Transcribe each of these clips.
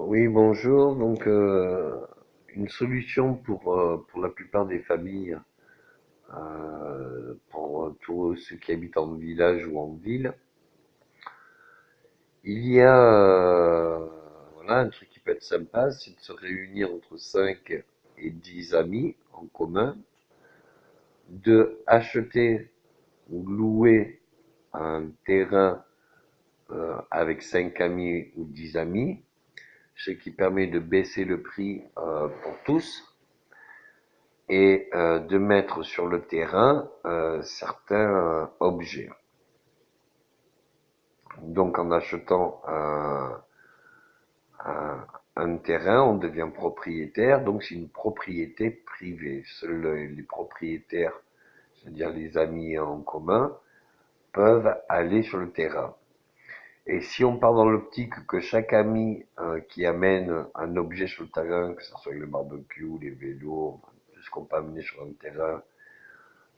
Oui, bonjour. Donc, une solution pour la plupart des familles, pour tous ceux qui habitent en village ou en ville, il y a voilà, un truc qui peut être sympa, c'est de se réunir entre 5 et 10 amis en commun, de acheter ou louer un terrain avec 5 amis ou 10 amis, ce qui permet de baisser le prix pour tous et de mettre sur le terrain certains objets. Donc en achetant un terrain, on devient propriétaire, donc c'est une propriété privée. Seuls les propriétaires, c'est-à-dire les amis en commun, peuvent aller sur le terrain. Et si on part dans l'optique que chaque ami qui amène un objet sur le terrain, que ce soit le barbecue, les vélos, tout ce qu'on peut amener sur un terrain,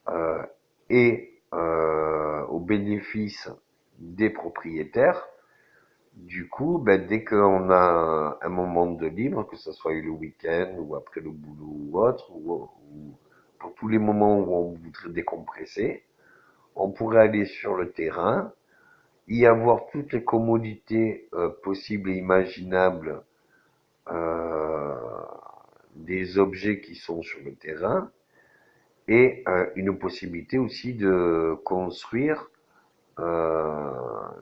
euh, et au bénéfice des propriétaires. Du coup, ben, dès qu'on a un moment de libre, que ce soit le week-end ou après le boulot ou autre, ou pour tous les moments où on voudrait décompresser, on pourrait aller sur le terrain, y avoir toutes les commodités possibles et imaginables euh, des objets qui sont sur le terrain, et une possibilité aussi de construire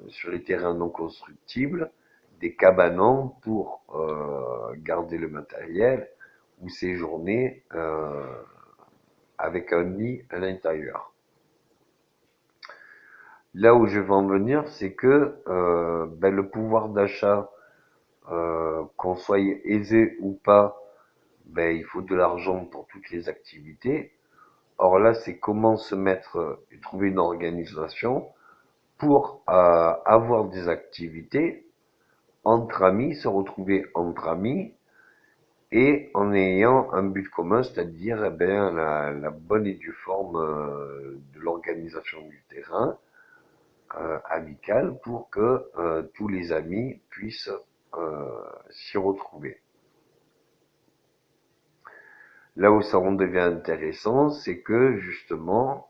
sur les terrains non constructibles des cabanons pour garder le matériel ou séjourner avec un lit à l'intérieur. Là où je veux en venir, c'est que ben, le pouvoir d'achat, qu'on soit aisé ou pas, ben, il faut de l'argent pour toutes les activités. Or là, c'est comment se mettre et trouver une organisation pour avoir des activités entre amis, se retrouver entre amis et en ayant un but commun, c'est-à-dire eh bien, la bonne et due forme de l'organisation du terrain amical pour que tous les amis puissent s'y retrouver. Là où ça en devient intéressant, c'est que justement,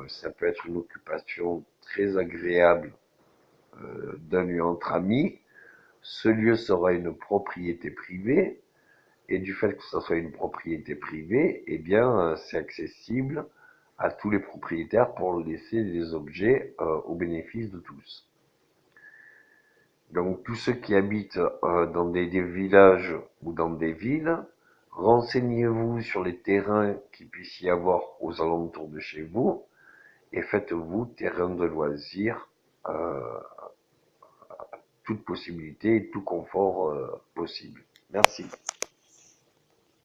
ça peut être une occupation très agréable d'un lieu entre amis. Ce lieu sera une propriété privée, et du fait que ce soit une propriété privée, eh bien, c'est accessible à tous les propriétaires pour laisser des objets au bénéfice de tous. Donc, tous ceux qui habitent dans des villages ou dans des villes, renseignez-vous sur les terrains qu'il puisse y avoir aux alentours de chez vous et faites-vous terrain de loisirs, toute possibilité et tout confort possible. Merci.